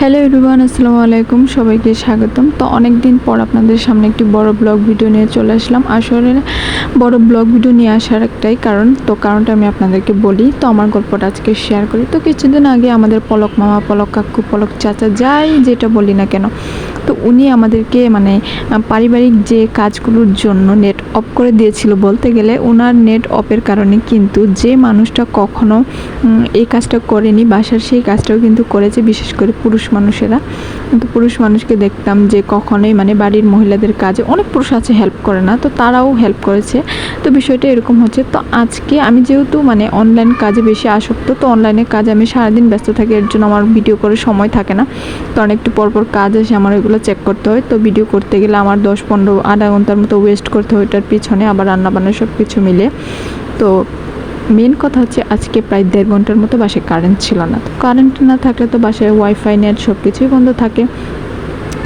Hello everyone, আসসালামু আলাইকুম। সবাইকে স্বাগতম। তো অনেক দিন পর আপনাদের সামনে একটি বড় ব্লগ ভিডিও নিয়ে চলে আসলাম। আসলে বড় ব্লগ ভিডিও নিয়ে আসার একটাই কারণটা আমি আপনাদেরকে বলি। তো আমার গল্পটা আজকে শেয়ার করি। তো কিছুদিন আগে আমাদের পলক মামা, পলক কাকু, পলক চাচা, যাই যেটা বলি না কেন, তো উনি আমাদেরকে পারিবারিক যে কাজগুলোর জন্য নেট অফ করে দিয়েছিল। বলতে গেলে ওনার নেট অফের কারণে কিন্তু যে মানুষটা কখনো এই কাজটা করেনি, বাসার সেই কাজটাও কিন্তু করেছে, বিশেষ করে পুরুষ মানুষেরা। কিন্তু পুরুষ মানুষকে দেখতাম যে কখনোই বাড়ির মহিলাদের কাজে, অনেক পুরুষ আছে হেল্প করে না, তো তারাও হেল্প করেছে। তো বিষয়টা এরকম হচ্ছে। তো আজকে আমি যেহেতু অনলাইন কাজে বেশি আসক্ত, তো অনলাইনে কাজে আমি সারাদিন ব্যস্ত থাকি, এর জন্য আমার ভিডিও করে সময় থাকে না। কারণ একটু পরপর কাজ আসে, আমার ওইগুলো চেক করতে হয়। তো ভিডিও করতে গেলে আমার 10-15 আধা ঘন্টার মতো ওয়েস্ট করতে হয় ওইটার পিছনে, আবার রান্নাবান্না সব কিছু মিলে। তো মেন কথা হচ্ছে আজকে প্রায় 1.5 ঘন্টার মতো বাসায় কারেন্ট ছিল না। তো কারেন্ট না থাকলে তো বাসায় ওয়াইফাই, নেট সব কিছুই বন্ধ থাকে।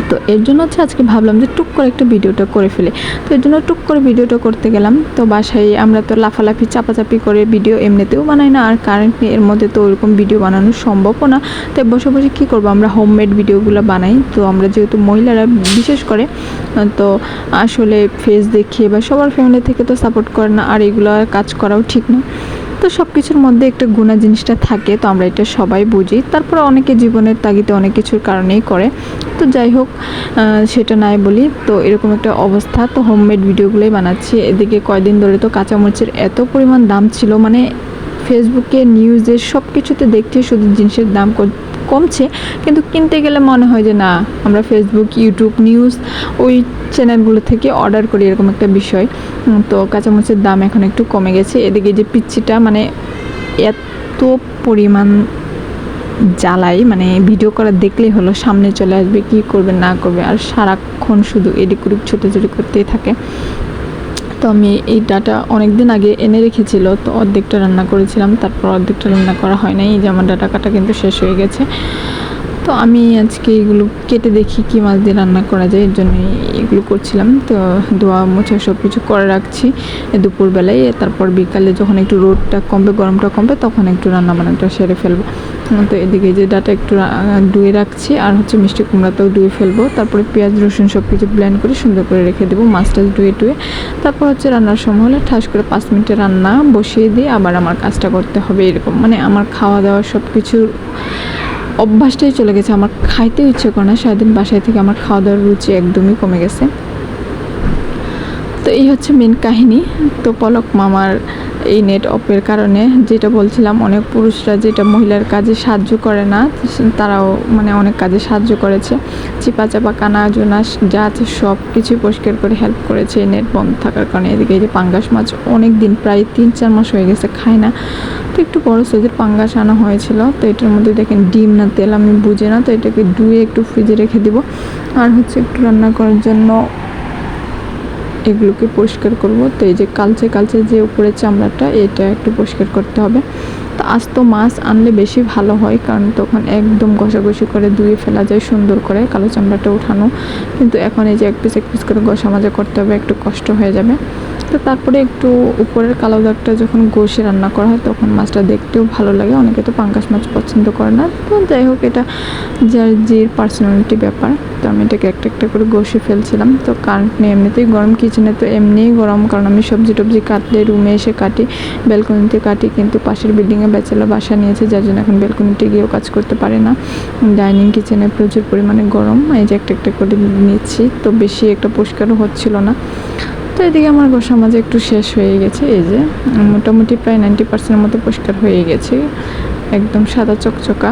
তো এর জন্য আজকে ভাবলাম যে টুক করে একটা ভিডিওটা করে ফেলি। তো এর জন্য টুক করে ভিডিওটা করতে গেলাম। তো বাসায় আমরা তো লাফালাফি চাপাচাপি করে ভিডিও এমনিতেও বানাই না, আর কারেন্ট নিয়ে এর মধ্যে তো ওইরকম ভিডিও বানানো সম্ভবও না। তাই বসে বসে কী করবো, আমরা হোমমেড ভিডিওগুলো বানাই। তো আমরা যেহেতু মহিলারা বিশেষ করে, তো আসলে ফেস দেখিয়ে বা সবার ফ্যামিলি থেকে তো সাপোর্ট করে না, আর এগুলো কাজ করাও ঠিক না। তো সব কিছুর মধ্যে একটা গুণা জিনিসটা থাকে, তো আমরা এটা সবাই বুঝি। তারপরে অনেকে জীবনের তাগিদে অনেক কিছুর কারণেই করে। তো যাই হোক, সেটা নাই বলি। তো এরকম একটা অবস্থা, তো হোমমেড ভিডিওগুলোই বানাচ্ছি। এদিকে কয়দিন ধরে তো কাঁচামরিচের এত পরিমাণ দাম ছিল, ফেসবুকে, নিউজে সব কিছুতে দেখছি শুধু জিনিসের দাম কমছে, কিন্তু কিনতে গেলে মনে হয় যে না, আমরা ফেসবুক, ইউটিউব, নিউজ ওই চ্যানেলগুলো থেকে অর্ডার করি, এরকম একটা বিষয়। তো কাঁচামরিচের দাম এখন একটু কমে গেছে। এদিকে যে পিচ্চিটা এত পরিমাণ জ্বালাই, ভিডিও করা দেখলেই হলো সামনে চলে আসবে, কি করবে না করবে, আর সারাক্ষণ শুধু এদিক ওদিক ছোটাছুটি করতেই থাকে। তো আমি এই ডাটা অনেক দিন আগে এনে রেখেছিল, তো অর্ধেকটা রান্না করেছিলাম, তারপর অর্ধেকটা রান্না করা হয় নাই। এই যে আমার ডাটা কাটা কিন্তু শেষ হয়ে গেছে। তো আমি আজকে এগুলো কেটে দেখি কি মাছ দিয়ে রান্না করা যায়, এর জন্য এগুলো করছিলাম। তো ধোয়া মোছা সব কিছু করে রাখছি দুপুরবেলায়। তারপর বিকালে যখন একটু রোদটা কমবে, গরমটা কমবে, তখন একটু রান্না বান্নাটা সেরে ফেলবো। তো এদিকে যে ডাটা একটু ধুয়ে রাখছি, আর মিষ্টি কুমড়াটাও ধুয়ে ফেলবো। তারপরে পেঁয়াজ রসুন সব কিছু ব্লেন্ড করে সুন্দর করে রেখে দেবো, মাছটা ধুয়ে তারপর রান্নার সময় হলে ঠাস করে 5 মিনিটে রান্না বসিয়ে দিয়ে আবার আমার কাজটা করতে হবে। এরকম আমার খাওয়া দাওয়া সব কিছু অভ্যাসটাই চলে গেছে, আমার খাইতেও ইচ্ছে করে না। সারাদিন বাসায় থেকে আমার খাওয়া দাওয়ার রুচি একদমই কমে গেছে। তো এই হচ্ছে মেন কাহিনী। তো পলক মামার এই নেট অফের কারণে, যেটা বলছিলাম, অনেক পুরুষরা যেটা মহিলার কাজে সাহায্য করে না, তারাও অনেক কাজে সাহায্য করেছে। চিপা চাপা কানা জোনা যা আছে সব কিছুই পরিষ্কার করে হেল্প করেছে এই নেট বন্ধ থাকার কারণে। এদিকে এই যে পাঙ্গাস মাছ অনেক দিন, প্রায় 3-4 মাস হয়ে গেছে খাই না। তো একটু বড় সাইজের পাঙ্গাস আনা হয়েছিল। তো এটার মধ্যে দেখেন ডিম না তেল আমি বুঝি না, তো এটাকে ধুয়ে একটু ফ্রিজে রেখে দিব। আর একটু রান্না করার জন্য এগুলোকে পরিষ্কার করব। তো এই যে কালচে যে উপরের চামড়াটা, এটা একটু পরিষ্কার করতে হবে। তো আস্ত মাছ আনলে বেশি ভালো হয়, কারণ তখন একদম ঘষাঘষি করে ধুয়ে ফেলা যায় সুন্দর করে, কালো চামড়াটা উঠানো। কিন্তু এখন এই যে এক পিস করে ঘষা মাজা করতে হবে, একটু কষ্ট হয়ে যাবে। তো তারপরে একটু উপরের কালো দাগটা যখন ঘষে রান্না করা হয়, তখন মাছটা দেখতেও ভালো লাগে। অনেকে তো পাঙ্গাস মাছ পছন্দ করে না। তো যাই হোক, এটা যার যে পার্সোনালিটি ব্যাপার। তো আমি এটাকে একটা করে ঘষে ফেলছিলাম। তো কারেন্ট নেই, এমনিতেই গরম, কিচেনে তো এমনিই গরম, কারণ আমি সবজি টবজি কাটলে রুমে এসে কাটি, ব্যালকনিতে কাটি। কিন্তু পাশের বিল্ডিংয়ে ব্যাচেলর বাসা নিয়েছে, যার জন্য এখন ব্যালকনিতে গিয়েও কাজ করতে পারে না। ডাইনিং কিচেনে প্রচুর পরিমাণে গরম। এই যে একটা করে নিচ্ছি, তো বেশি একটা পরিষ্কারও হচ্ছিল না। তো এদিকে আমার ঘষা মাজা একটু শেষ হয়ে গেছে। এই যে মোটামুটি প্রায় 90% মতো পরিষ্কার হয়ে গেছে, একদম সাদা চকচকা।